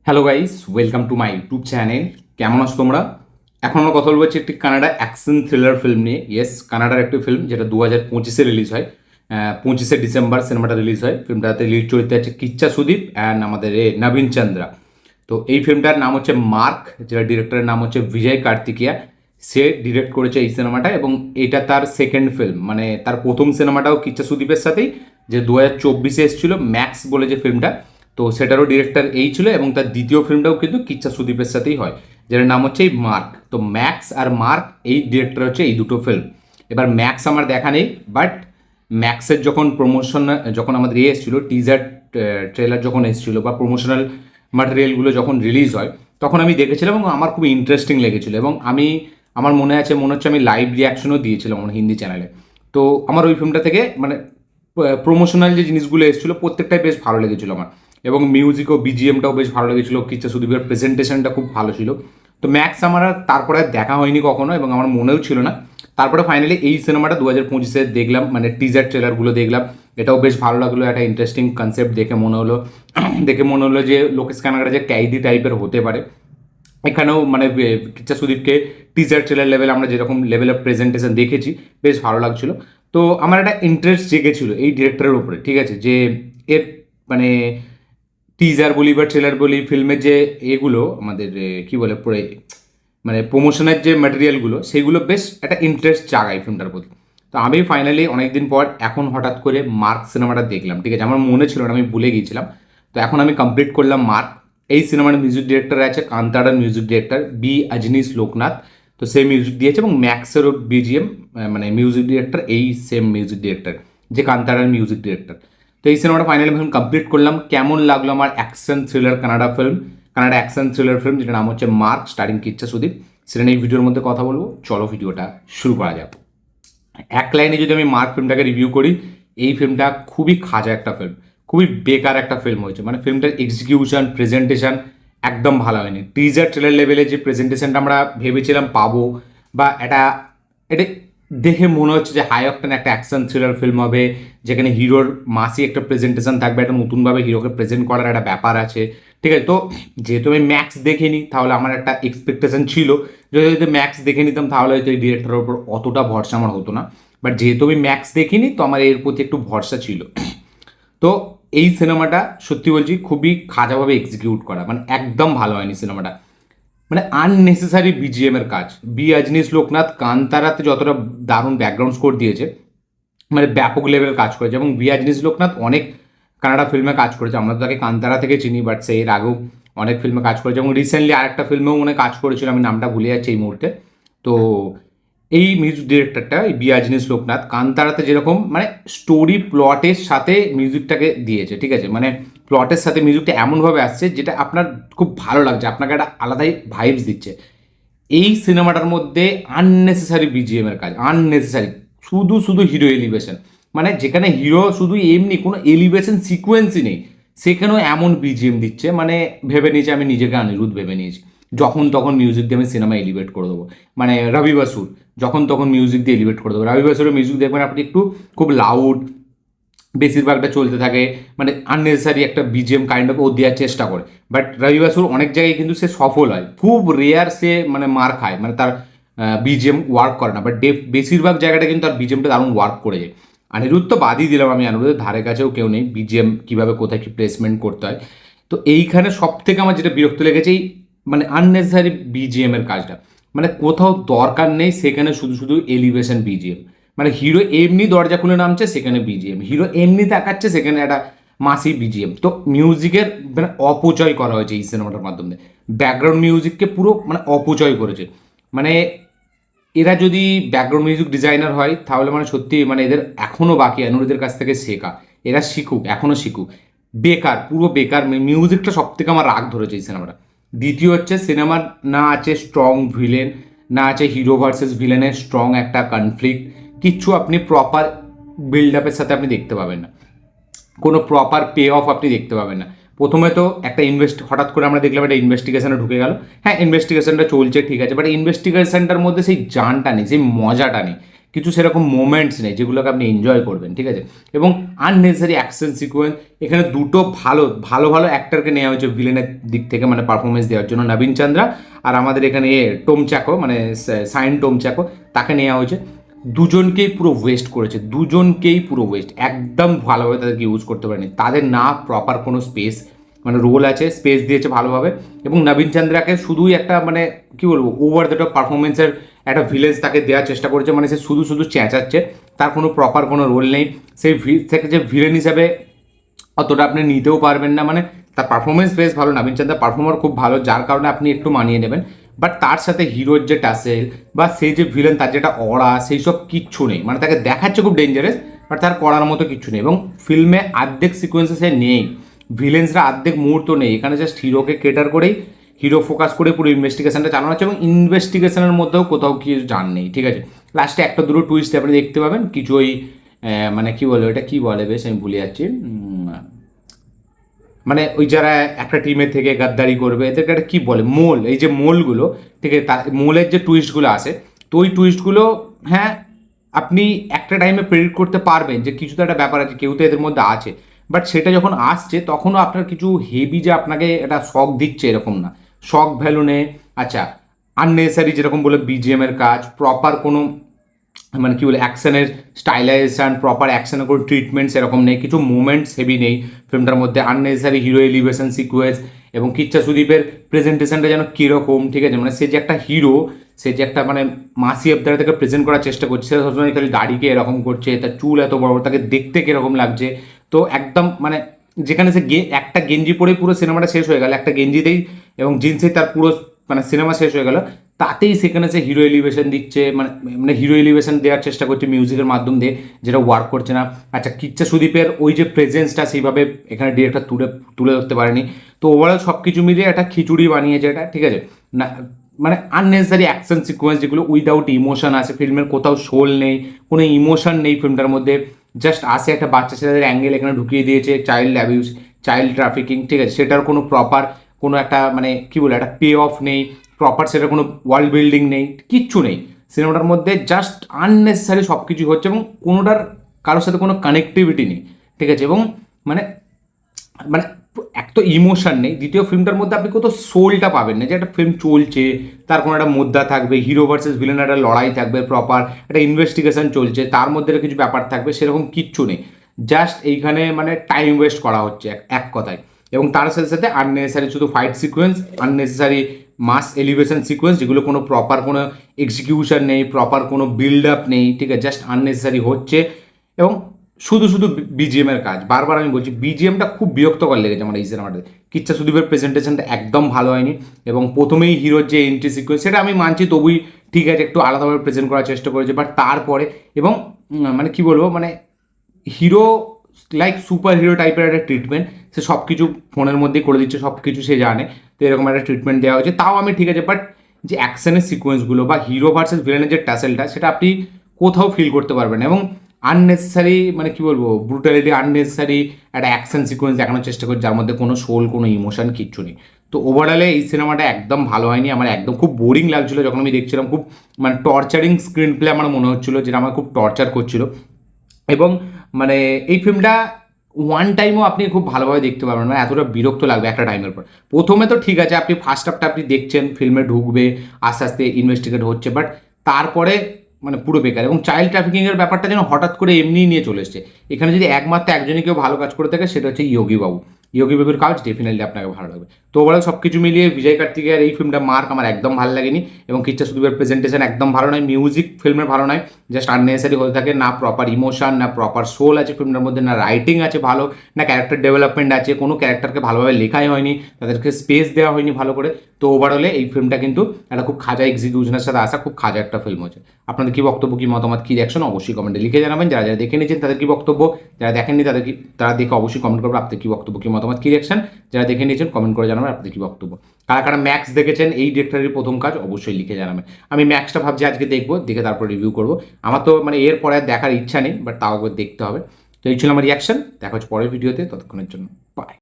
Hello guys, welcome to my YouTube channel. কেমন আছো তোমরা? এখন আমরা কথা বলবো একটি কানাডা অ্যাকশন থ্রিলার ফিল্ম নিয়ে। ইয়েস, কানাডার একটি ফিল্ম যেটা 2025-এ রিলিজ হয়। 25শে ডিসেম্বর সিনেমাটা রিলিজ হয়। ফিল্মটাতে লিড চরিত্রে আছে কিচ্চা সুদীপ অ্যান্ড আমাদের নবীন চন্দ্রা। তো এই ফিল্মটার নাম হচ্ছে মার্ক, যেটা ডিরেক্টরের নাম হচ্ছে বিজয় কার্তিকিয়া। সে ডিরেক্ট করেছে এই সিনেমাটা এবং এটা তার সেকেন্ড ফিল্ম। মানে তার প্রথম সিনেমাটাও কিচ্চা সুদীপের সাথেই, যে 2024-এ এসেছিল ম্যাক্স বলে যে ফিল্মটা। তো সেটারও ডিরেক্টর এই ছিল এবং তার দ্বিতীয় ফিল্মটাও কিন্তু কিচ্চা সুদীপের সাথেই হয়, যেটার নাম হচ্ছে এই মার্ক। তো ম্যাক্স আর মার্ক এই ডিরেক্টর হচ্ছে এই দুটো ফিল্ম। এবার ম্যাক্স আমার দেখা নেই, বাট ম্যাক্সের যখন আমাদের এসেছিলো টিজার ট্রেলার যখন এসেছিলো বা প্রমোশনাল ম্যাটেরিয়ালগুলো যখন রিলিজ হয়, তখন আমি দেখেছিলাম এবং আমার খুব ইন্টারেস্টিং লেগেছিলো। এবং আমার মনে হচ্ছে আমি লাইভ রিয়াকশনও দিয়েছিলাম আমার হিন্দি চ্যানেলে। তো আমার ওই ফিল্মটা থেকে মানে প্রমোশনাল যে জিনিসগুলো এসেছিলো প্রত্যেকটাই বেশ ভালো লেগেছিলো আমার। এবং মিউজিক ও বিজিএমটাও বেশ ভালো লেগেছিলো। কিচ্ছা সুদীপের প্রেজেন্টেশনটা খুব ভালো ছিল। তো ম্যাক্স আমার আর তারপরে দেখা হয়নি কখনো এবং আমার মনেও ছিল না। তারপরে ফাইনালি এই সিনেমাটা 2025-এ দেখলাম, মানে টিজার ট্রেলারগুলো দেখলাম। এটাও বেশ ভালো লাগলো, একটা ইন্টারেস্টিং কনসেপ্ট দেখে মনে হলো যে লোকেশ কানাগড়া যে ক্যাইদি টাইপের হতে পারে। এখানেও মানে কিচ্ছা সুদীপকে টিজার ট্রেলার লেভেল আমরা যেরকম লেভেলের প্রেজেন্টেশন দেখেছি, বেশ ভালো লাগছিল। তো আমার একটা ইন্টারেস্ট জেগেছিল এই ডিরেক্টরের উপরে, ঠিক আছে, যে এর মানে টিজার বলি বা ট্রেলার বলি, ফিল্মের যে এগুলো আমাদের কি বলে পরে মানে প্রমোশনের যে ম্যাটেরিয়ালগুলো, সেগুলো বেশ একটা ইন্টারেস্ট জাগায় ফিল্মটার প্রতি। তো আমি ফাইনালি অনেকদিন পর এখন হঠাৎ করে মার্ক সিনেমাটা দেখলাম, ঠিক আছে। আমার মনে ছিল না, আমি ভুলে গিয়েছিলাম। তো এখন আমি কমপ্লিট করলাম মার্ক। এই সিনেমার মিউজিক ডিরেক্টর আছে কান্তারার music director B Ajaneesh Loknath. তো সে মিউজিক দিয়েছে এবং ম্যাক্সেরও বিজিএম মানে মিউজিক ডিরেক্টর এই সেম মিউজিক ডিরেক্টর, যে কান্তারার মিউজিক ডিরেক্টর। তো এই সিনেমাটা ফাইনালি আমি কমপ্লিট করলাম। কেমন লাগলো আমার action thriller Canada action thriller film, যেটার নাম হচ্ছে মার্ক, স্টারিং কিচ্ছা সুদীপ, সেটা নিয়ে এই ভিডিওর মধ্যে কথা বলবো। চলো ভিডিওটা শুরু করা যাক। এক লাইনে যদি আমি মার্ক ফিল্মটাকে রিভিউ করি, এই ফিল্মটা খুবই খাজা একটা ফিল্ম, খুবই বেকার একটা ফিল্ম হয়েছে। মানে ফিল্মটার এক্সিকিউশন, প্রেজেন্টেশন একদম ভালো হয়নি। টিজার ট্রেলার লেভেলে যে প্রেজেন্টেশনটা আমরা ভেবেছিলাম পাবো, বা এটা দেখে মনে হচ্ছে যে হাই অকটেন একটা অ্যাকশন থ্রিলার ফিল্ম হবে, যেখানে হিরোর মাসি একটা প্রেজেন্টেশন থাকবে, একটা নতুনভাবে হিরোকে প্রেজেন্ট করার একটা ব্যাপার আছে, ঠিক আছে। তো যেহেতু আমি ম্যাক্স দেখিনি, তাহলে আমার একটা এক্সপেকটেশন ছিল, যদি ম্যাক্স দেখে নিতাম তাহলে হয়তো এই ডিরেক্টরের উপর অতটা ভরসা আমার হতো না। বাট যেহেতু আমি ম্যাক্স দেখিনি, তো আমার এর প্রতি একটু ভরসা ছিল। তো এই সিনেমাটা সত্যি বলছি খুবই খাজাভাবে এক্সিকিউট করা, মানে একদম ভালো হয়নি সিনেমাটা। মানে আননেসেসারি বিজিএম এর কাজ। বি অজনীশ লোকনাথ কান্তারাতে যতটা দারুণ ব্যাকগ্রাউন্ড স্কোর দিয়েছে, মানে ব্যাপক লেভেল কাজ করেছে। এবং বি অজনীশ লোকনাথ অনেক কানাডা ফিল্মে কাজ করেছে, আমরা তো তাকে কান্তারা থেকে চিনি, বাট সে এর আগেও অনেক ফিল্মে কাজ করেছে এবং রিসেন্টলি আরেকটা ফিল্মেও মনে কাজ করেছিল, আমি নামটা ভুলে যাচ্ছি এই মুহূর্তে। তো এই মিউজিক ডিরেক্টরটা এই বি অজনীশ লোকনাথ কান্তারাতে যেরকম মানে স্টোরি প্লটের সাথে মিউজিকটাকে দিয়েছে, ঠিক আছে, মানে প্লটের সাথে মিউজিকটা এমনভাবে আসছে যেটা আপনার খুব ভালো লাগছে, আপনাকে একটা আলাদাই ভাইবস দিচ্ছে। এই সিনেমাটার মধ্যে আননেসেসারি বিজিএম এর কাজ, আননেসেসারি, শুধু শুধু হিরো এলিভেশন। মানে যেখানে হিরো শুধু এমনি কোনো এলিভেশন সিকোয়েন্সই নেই, সেখানেও এমন বিজিএম দিচ্ছে, মানে ভেবে নিয়েছি আমি নিজেকে অনিরুদ্ধ ভেবে নিয়েছি। যখন তখন মিউজিক দিয়ে আমি সিনেমা এলিভেট করে দেবো, মানে রবি বাসুর যখন তখন মিউজিক দিয়ে এলিভেট করে দেবো। রবি বাসুরের মিউজিক দেখবেন আপনি একটু খুব লাউড, বেশিরভাগটা চলতে থাকে, মানে আননেসেসারি একটা বিজিএম কাইন্ড অফ ও দেওয়ার চেষ্টা করে। বাট রবি বাসুর অনেক জায়গায় কিন্তু সে সফল হয়, খুব রেয়ার সে মানে মার খায়, মানে তার বিজিএম ওয়ার্ক করে না, বাট বেশিরভাগ জায়গাটা কিন্তু তার বিজিএমটা দারুণ ওয়ার্ক করে যায়। অনিরুদ্ধ তো বাদই দিলাম, আমি অনিরুদ্ধের ধারে কাছেও কেউ নেই বিজিএম কীভাবে কোথায় কী প্লেসমেন্ট করতে হয়। তো এইখানে সব থেকে আমার যেটা বিরক্ত লেগেছে এই মানে আননেসেসারি বিজিএম এর কাজটা। মানে কোথাও দরকার নেই, সেখানে শুধু শুধু এলিভেশন বিজিএম। মানে হিরো এমনি দরজা খুলে নামছে, সেখানে বিজিএম, হিরো এমনি তাকাচ্ছে, সেখানে একটা মাসি বিজিএম। তো মিউজিকের মানে অপচয় করা হয়েছে এই সিনেমাটার মাধ্যমে। ব্যাকগ্রাউন্ড মিউজিককে পুরো মানে অপচয় করেছে। মানে এরা যদি ব্যাকগ্রাউন্ড মিউজিক ডিজাইনার হয়, তাহলে মানে সত্যি মানে এদের এখনও বাকি অনুরোধের কাছ থেকে শেখা, এরা শিখুক, এখনও শিখুক। বেকার, পুরো বেকার মিউজিকটা সব থেকে আমার রাগ ধরেছে এই সিনেমাটা। দ্বিতীয় হচ্ছে সিনেমার না আছে স্ট্রং ভিলেন, না আছে হিরো ভার্সেস ভিলেনের স্ট্রং একটা কনফ্লিক্ট, কিচ্ছু আপনি প্রপার বিল্ড আপের সাথে আপনি দেখতে পাবেন না, কোনো প্রপার পে অফ আপনি দেখতে পাবেন না। প্রথমে তো একটা হঠাৎ করে আমরা দেখলাম একটা ইনভেস্টিগেশনে ঢুকে গেল। হ্যাঁ, ইনভেস্টিগেশনটা চলছে, ঠিক আছে, বাট ইনভেস্টিগেশনটার মধ্যে সেই জানটা নেই, সেই মজাটা নেই। কিছু সেরকম মোমেন্টস নেই যেগুলোকে আপনি এনজয় করবেন, ঠিক আছে। এবং আননেসেসারি অ্যাকশন সিকোয়েন্স, এখানে দুটো ভালো ভালো ভালো অ্যাক্টরকে নেওয়া হয়েছে ভিলেনের দিক থেকে মানে পারফরমেন্স দেওয়ার জন্য, নবীন চন্দ্রা আর আমাদের এখানে টোম চ্যাকো মানে সাইন টোম চ্যাকো, তাকে নেওয়া হয়েছে। দুজনকেই পুরো ওয়েস্ট করেছে, দুজনকেই পুরো ওয়েস্ট, একদম ভালোভাবে তাদেরকে ইউজ করতে পারেনি, তাদের না প্রপার কোনো স্পেস মানে রোল আছে, স্পেস দিয়েছে ভালোভাবে। এবং নবীন চন্দ্রাকে শুধুই একটা মানে কী বলবো ওভার দ্য টপ পারফরমেন্সের একটা ভিলেন্স তাকে দেওয়ার চেষ্টা করেছে, মানে সে শুধু শুধু চেঁচাচ্ছে, তার কোনো প্রপার কোনো রোল নেই, সেই থেকে যে ভিলেন হিসাবে অতটা আপনি নিতেও পারবেন না, মানে তার পারফরমেন্স বেশ ভালো, নবীন চন্দ্রা পারফর্মার খুব ভালো, যার কারণে আপনি একটু মানিয়ে নেবেন। বাট তার সাথে হিরোর যে টাসেল বা সেই যে ভিলেন তার যেটা অরা সেই সব কিচ্ছু নেই, মানে তাকে দেখাচ্ছে খুব ডেঞ্জারাস বাট তার করার মতো কিচ্ছু নেই। এবং ফিল্মে আর্ধেক সিকোয়েন্সে সে নেই, ভিলেন্সরা আর্ধেক মুহূর্ত নেই, এখানে জাস্ট হিরোকে কেটার করেই হিরো ফোকাস করে পুরো ইনভেস্টিগেশনটা চালানো হচ্ছে এবং ইনভেস্টিগেশনের মধ্যেও কোথাও কিছু জান নেই, ঠিক আছে। লাস্টে একটা দুটো টুইস্ট আপনি দেখতে পাবেন, কিছু ওই মানে কী বলে ওটা কী বলে বেশ আমি ভুলে যাচ্ছি, মানে ওই যারা একটা টিমের থেকে গাদ্দারি করবে এদেরকে একটা কী বলে মোল, এই যে মোলগুলো, ঠিক আছে, তার মোলের যে টুইস্টগুলো আসে, তো ওই টুইস্টগুলো হ্যাঁ আপনি একটা টাইমে প্রেডিক্ট করতে পারবেন যে কিছু তো একটা ব্যাপার আছে, কেউ তো এদের মধ্যে আছে, বাট সেটা যখন আসছে তখনও আপনার কিছু হেভি যে আপনাকে এটা শক দিচ্ছে এরকম না, শক ভ্যালু নেই। আচ্ছা, আননেসারি যেরকম বলে বিজিএমের কাজ, প্রপার কোনো মানে কী বলে অ্যাকশনের স্টাইলাইজেশন, প্রপার অ্যাকশনের কোনো ট্রিটমেন্ট সেরকম নেই, কিছু মুভমেন্টস হেভি নেই ফিল্মটার মধ্যে, আননেসারি হিরো এলিভেশন সিকুয়েন্স এবং কিচ্ছা সুদীপের প্রেজেন্টেশনটা যেন কীরকম, ঠিক আছে, মানে সে যে একটা হিরো, সে যে একটা মানে মাসি আবদার থেকে প্রেজেন্ট করার চেষ্টা করছে, সে সবসময় খালি দাড়িকে এরকম করছে, তার চুল এত বড়, তাকে দেখতে কীরকম লাগছে, তো একদম মানে যেখানে সে একটা গেঞ্জি পরেই পুরো সিনেমাটা শেষ হয়ে গেল, একটা গেঞ্জিতেই এবং জিন্সেই তার পুরো মানে সিনেমা শেষ হয়ে গেল, তাতেই সেখানে সে হিরো এলিভেশন দিচ্ছে, মানে মানে হিরো এলিভেশন দেওয়ার চেষ্টা করছে মিউজিকের মাধ্যম দিয়ে, যেটা ওয়ার্ক করছে না। আচ্ছা, কিচ্ছা সুদীপের ওই যে প্রেজেন্সটা সেইভাবে এখানে ডিরেক্টর তুলে ধরতে পারেনি, তো ওভারঅল সব কিছু মিলিয়ে একটা খিচুড়ি বানিয়েছে এটা, ঠিক আছে না, মানে আননেসেসারি অ্যাকশন সিকোয়েন্স যেগুলো উইদাউট ইমোশন আছে, ফিল্মের কোথাও সোল নেই, কোনো ইমোশন নেই ফিল্মটার মধ্যে, জাস্ট আসে একটা বাচ্চা ছেলেদের অ্যাঙ্গেল এখানে ঢুকিয়ে দিয়েছে, চাইল্ড অ্যাবিউজ, চাইল্ড ট্রাফিকিং, ঠিক আছে, সেটার কোনো প্রপার কোনো একটা মানে কী বলে একটা পে অফ নেই, প্রপার সেটার কোনো ওয়ার্ল্ড বিল্ডিং নেই, কিচ্ছু নেই সিনেমাটার মধ্যে, জাস্ট আননেসেসারি সব কিছু হচ্ছে এবং কোনোটার কারোর সাথে কোনো কানেক্টিভিটি নেই, ঠিক আছে। এবং মানে মানে এক তো ইমোশন নেই, দ্বিতীয় ফিল্মটার মধ্যে আপনি কোথাও সোলটা পাবেন না, যে একটা ফিল্ম চলছে তার কোনো একটা মুদ্রা থাকবে, হিরো ভার্সেস ভিলেন একটা লড়াই থাকবে, প্রপার একটা ইনভেস্টিগেশন চলছে তার মধ্যে কিছু ব্যাপার থাকবে, সেরকম কিচ্ছু নেই, জাস্ট এইখানে মানে টাইম ওয়েস্ট করা হচ্ছে এক কথায়। এবং তার সাথে সাথে আননেসেসারি শুধু ফাইট সিকোয়েন্স, আননেসেসারি মাস এলিভেশন সিকোয়েন্স যেগুলো কোনো প্রপার কোনো এক্সিকিউশন নেই, প্রপার কোনো বিল্ড আপ নেই, ঠিক আছে, জাস্ট আননেসেসারি হচ্ছে। এবং শুধু শুধু বিজিএমের কাজ, বারবার আমি বলছি বিজিএমটা খুব বিরক্তকর লেগেছে আমার এই সিনেমাটাতে। কিচ্ছা সুদীপের প্রেজেন্টেশনটা একদম ভালো হয়নি এবং প্রথমেই হিরোর যে এন্ট্রি সিকোয়েন্স সেটা আমি মানছি, তবুই ঠিক আছে একটু আলাদাভাবে প্রেজেন্ট করার চেষ্টা করেছে, বাট তারপরে এবং মানে কি বলবো মানে হিরো লাইক সুপার হিরো টাইপের একটা ট্রিটমেন্ট, সে সব কিছু ফোনের মধ্যেই করে দিচ্ছে, সব কিছু সে জানে, তো এরকম একটা ট্রিটমেন্ট দেওয়া হয়েছে, তাও আমি ঠিক আছে, বাট যে অ্যাকশনের সিকোয়েন্সগুলো বা হিরো ভার্সেস ভিলেনের যে ট্যাসেলটা সেটা আপনি কোথাও ফিল করতে পারবেন, এবং আননেসেসারি মানে কি বলবো ব্রুটালিটি, আননেসেসারি একটা অ্যাকশন সিকোয়েন্স দেখানোর চেষ্টা করছে যার মধ্যে কোনো সোল কোনো ইমোশন কিচ্ছু নেই। তো ওভারঅলে এই সিনেমাটা একদম ভালো হয়নি, আমার একদম খুব বোরিং লাগছিলো যখন আমি দেখছিলাম, খুব মানে টর্চারিং স্ক্রিন প্লে আমার মনে হচ্ছিলো, যেটা আমার খুব টর্চার করছিল। এবং মানে এই ফিল্মটা ওয়ান টাইমও আপনি খুব ভালোভাবে দেখতে পারবেন না, এতটা বিরক্ত লাগবে একটা টাইমের পর। প্রথমে তো ঠিক আছে, আপনি ফার্স্ট হাফটা আপনি দেখছেন, ফিল্মে ঢুকবে, আস্তে আস্তে ইনভেস্টিগেট হচ্ছে, বাট তারপরে মানে পুরো বেকার। এবং চাইল্ড ট্রাফিকিংয়ের ব্যাপারটা যেন হঠাৎ করে এমনিই নিয়ে চলে এসছে এখানে, যদি একমাত্র একজনই কেউ ভালো কাজ করে থাকে সেটা হচ্ছে ইয়োগী বাবু। ইয়োগী বাবুর কাজ ডেফিনেটলি আপনাকে ভালো লাগবে। তো ওভারঅল সব কিছু মিলিয়ে বিজয় কার্তিকের এই ফিল্মটা মার্ক আমার একদম ভালো লাগেনি, এবং কিচ্ছা সুদীপের প্রেজেন্টেশন একদম ভালো নয়, মিউজিক ফিল্মের ভালো নয়, জাস্ট আননেসেসারি হতে থাকে, না প্রপার ইমোশন, না প্রপার সোল আছে ফিল্মটার মধ্যে, না রাইটিং আছে ভালো, না ক্যারেক্টার ডেভেলপমেন্ট আছে, কোনো ক্যারেক্টারকে ভালোভাবে লেখাই হয়নি, তাদেরকে স্পেস দেওয়া হয়নি ভালো করে। তো ওভারঅলে এই ফিল্মটা কিন্তু একটা খুব খাজা এক্সিকিউশনের সাথে আসা খুব খাজা একটা ফিল্ম হচ্ছে। আপনাদের কি বক্তব্য, কি মতামত, কি রিয়াকশন অবশ্যই কমেন্টে লিখে জানাবেন। যারা যারা দেখে নিয়েছেন তাদের কি বক্তব্য, যারা দেখেননি তারা দেখে অবশ্যই কমেন্ট করবে আপনাদের কি বক্তব্য, কি মতামত, কি রিয়াকশন। যারা দেখে নিয়েছেন কমেন্ট করে জানাবেন আপনাদের কি বক্তব্য। কারা কারা ম্যাক্স দেখেছেন এই ডিরেক্টরের প্রথম কাজ অবশ্যই লিখে জানাবেন। আমি ম্যাক্সটা ভাবছি আজকে দেখবো, দেখে তারপর রিভিউ করবো। আমার তো মানে এর পরে দেখার ইচ্ছা নেই, বাট তাও দেখতে হবে। তো এই ছিল আমার রিয়াকশন, দেখা হচ্ছে পরের ভিডিওতে, ততক্ষণের জন্য বাই।